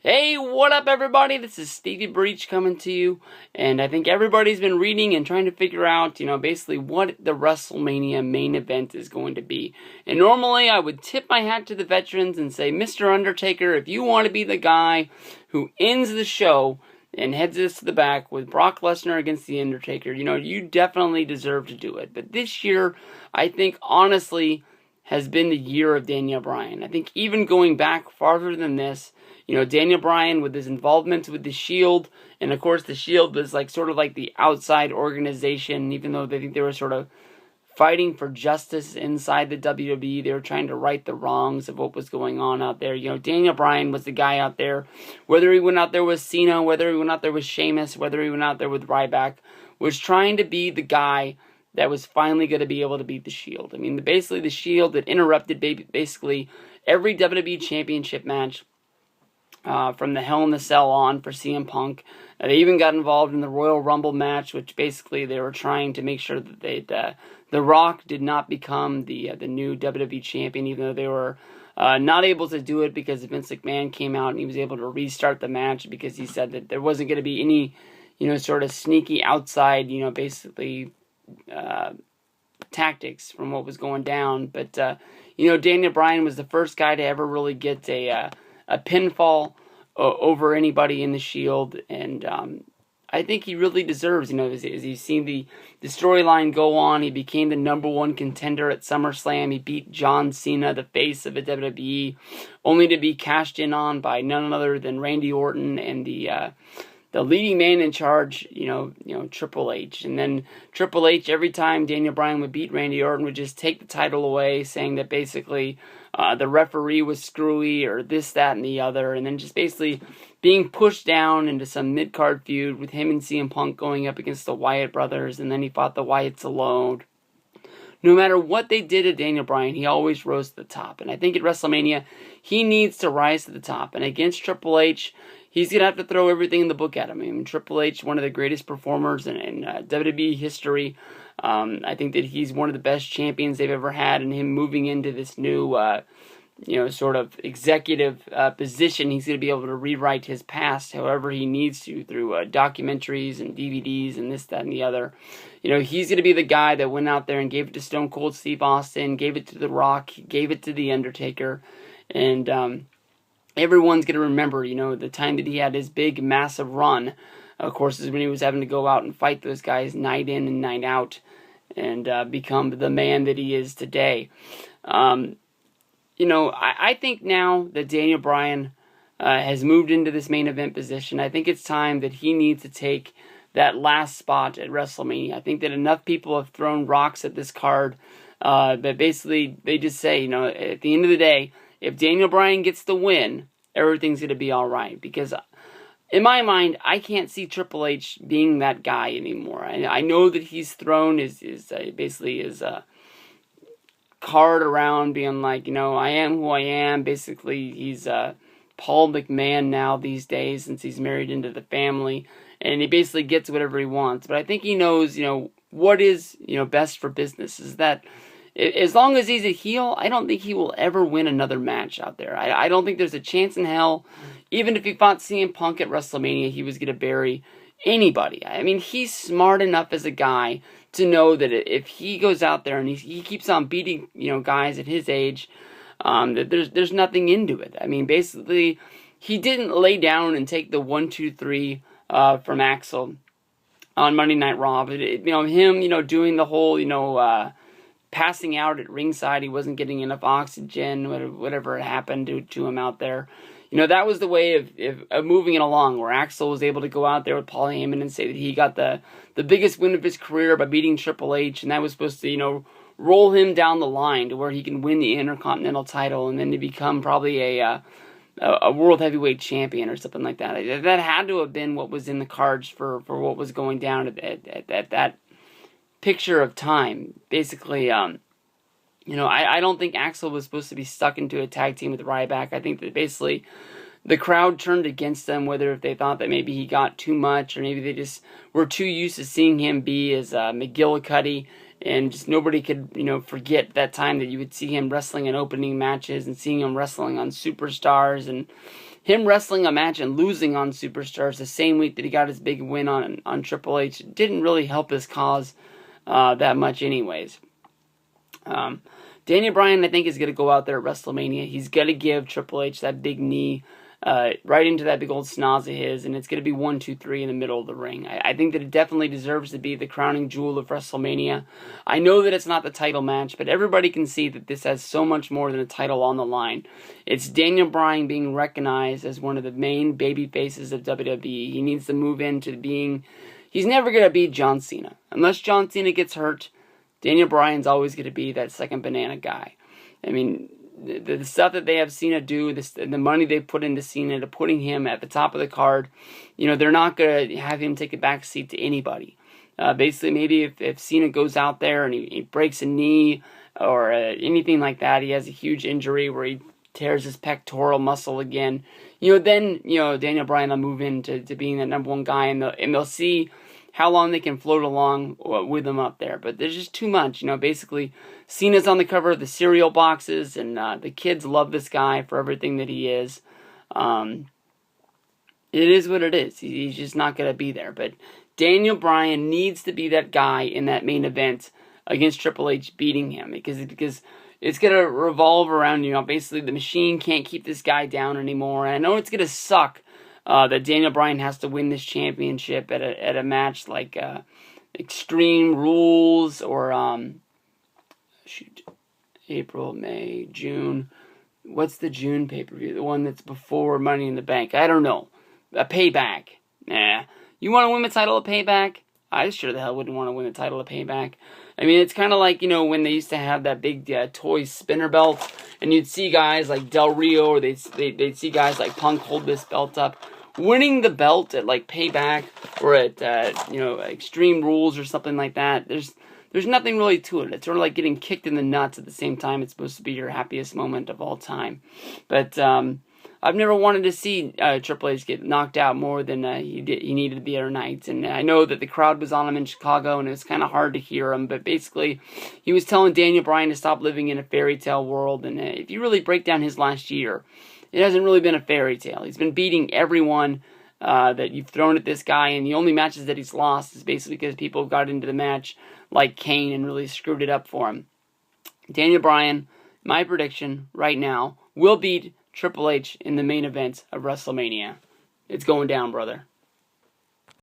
Hey, what up everybody? This is Stevie Breach coming to you, and I think everybody's been reading and trying to figure out, basically what the WrestleMania main event is going to be. And normally I would tip my hat to the veterans and say, Mr. Undertaker, if you want to be the guy who ends the show and heads us to the back with Brock Lesnar against The Undertaker, you definitely deserve to do it. But this year, I think honestly, has been the year of Daniel Bryan. I think even going back farther than this, Daniel Bryan with his involvement with the Shield, and of course the Shield was sort of like the outside organization, even though they think they were sort of fighting for justice inside the WWE. They were trying to right the wrongs of what was going on out there. Daniel Bryan was the guy out there, whether he went out there with Cena, whether he went out there with Sheamus, whether he went out there with Ryback, was trying to be the guy that was finally going to be able to beat the Shield. I mean, basically the Shield that interrupted basically every WWE Championship match from the Hell in the Cell on for CM Punk. They even got involved in the Royal Rumble match, which basically they were trying to make sure that The Rock did not become the new WWE champion, even though they were not able to do it because Vince McMahon came out and he was able to restart the match because he said that there wasn't going to be any, sort of sneaky outside, basically tactics from what was going down. But, Daniel Bryan was the first guy to ever really get a pinfall over anybody in the Shield, and I think he really deserves, as you've seen the storyline go on, he became the #1 contender at SummerSlam. He beat John Cena, the face of the WWE, only to be cashed in on by none other than Randy Orton and the leading man in charge, Triple H. And then Triple H, every time Daniel Bryan would beat Randy Orton, would just take the title away, saying that basically the referee was screwy or this, that, and the other. And then just basically being pushed down into some mid-card feud with him and CM Punk going up against the Wyatt brothers. And then he fought the Wyatts alone. No matter what they did to Daniel Bryan, he always rose to the top. And I think at WrestleMania, he needs to rise to the top. And against Triple H, he's going to have to throw everything in the book at him. I mean, Triple H, one of the greatest performers in WWE history. I think that he's one of the best champions they've ever had, and him moving into this new, sort of executive position, he's going to be able to rewrite his past however he needs to through documentaries and DVDs and this, that, and the other. He's going to be the guy that went out there and gave it to Stone Cold Steve Austin, gave it to The Rock, gave it to The Undertaker, and everyone's going to remember, the time that he had his big, massive run, of course, is when he was having to go out and fight those guys night in and night out and become the man that he is today. I think now that Daniel Bryan has moved into this main event position, I think it's time that he needs to take that last spot at WrestleMania. I think that enough people have thrown rocks at this card that basically they just say, at the end of the day, if Daniel Bryan gets the win, everything's going to be all right. Because in my mind, I can't see Triple H being that guy anymore. I know that he's thrown basically his card around being like, I am who I am. Basically, he's Paul McMahon now these days since he's married into the family. And he basically gets whatever he wants. But I think he knows, what is, best for business. Is that as long as he's a heel, I don't think he will ever win another match out there. I don't think there's a chance in hell. Even if he fought CM Punk at WrestleMania, he was going to bury anybody. I mean, he's smart enough as a guy to know that if he goes out there and he keeps on beating, guys at his age, that there's nothing into it. I mean, basically, he didn't lay down and take the 1, 2, 3 from Axel on Monday Night Raw. But him, doing the whole, passing out at ringside, he wasn't getting enough oxygen, whatever happened to him out there. That was the way of moving it along, where Axel was able to go out there with Paul Heyman and say that he got the biggest win of his career by beating Triple H, and that was supposed to, roll him down the line to where he can win the Intercontinental title and then to become probably a World Heavyweight Champion or something like that. That had to have been what was in the cards for what was going down at that picture of time. Basically, I don't think Axel was supposed to be stuck into a tag team with Ryback. I think that basically the crowd turned against them, whether if they thought that maybe he got too much or maybe they just were too used to seeing him be as McGillicuddy, and just nobody could, forget that time that you would see him wrestling in opening matches and seeing him wrestling on Superstars and him wrestling a match and losing on Superstars the same week that he got his big win on Triple H didn't really help his cause that much anyways. Daniel Bryan, I think, is going to go out there at WrestleMania. He's going to give Triple H that big knee right into that big old schnoz of his, and it's going to be 1, 2, 3 in the middle of the ring. I think that it definitely deserves to be the crowning jewel of WrestleMania. I know that it's not the title match, but everybody can see that this has so much more than a title on the line. It's Daniel Bryan being recognized as one of the main baby faces of WWE. He needs to move into being... He's never going to beat John Cena. Unless John Cena gets hurt, Daniel Bryan's always going to be that second banana guy. I mean, the stuff that they have Cena do, the money they put into Cena to putting him at the top of the card, they're not going to have him take a back seat to anybody. Basically, maybe if Cena goes out there and he breaks a knee or anything like that, he has a huge injury where he tears his pectoral muscle again, then Daniel Bryan will move into being the number one guy, and they'll see how long they can float along with him up there. But there's just too much. Basically, Cena's on the cover of the cereal boxes, and the kids love this guy for everything that he is. It is what it is. He's just not going to be there. But Daniel Bryan needs to be that guy in that main event against Triple H, beating him, because it's going to revolve around, basically the machine can't keep this guy down anymore. And I know it's going to suck that Daniel Bryan has to win this championship at a match like Extreme Rules or April, May, June. What's the June pay-per-view? The one that's before Money in the Bank. I don't know. A Payback. Nah. You want to win the title of Payback? I sure the hell wouldn't want to win the title of Payback. I mean, it's kind of like, when they used to have that big toy spinner belt, and you'd see guys like Del Rio, or they'd see guys like Punk hold this belt up. Winning the belt at like Payback or at Extreme Rules or something like that, there's nothing really to it. It's sort of like getting kicked in the nuts at the same time. It's supposed to be your happiest moment of all time. But I've never wanted to see Triple H get knocked out more than he needed the other night. And I know that the crowd was on him in Chicago, and it was kind of hard to hear him. But basically, he was telling Daniel Bryan to stop living in a fairy tale world. And if you really break down his last year, it hasn't really been a fairy tale. He's been beating everyone that you've thrown at this guy, and the only matches that he's lost is basically because people got into the match like Kane and really screwed it up for him. Daniel Bryan, my prediction right now, will beat Triple H in the main event of WrestleMania. It's going down, brother.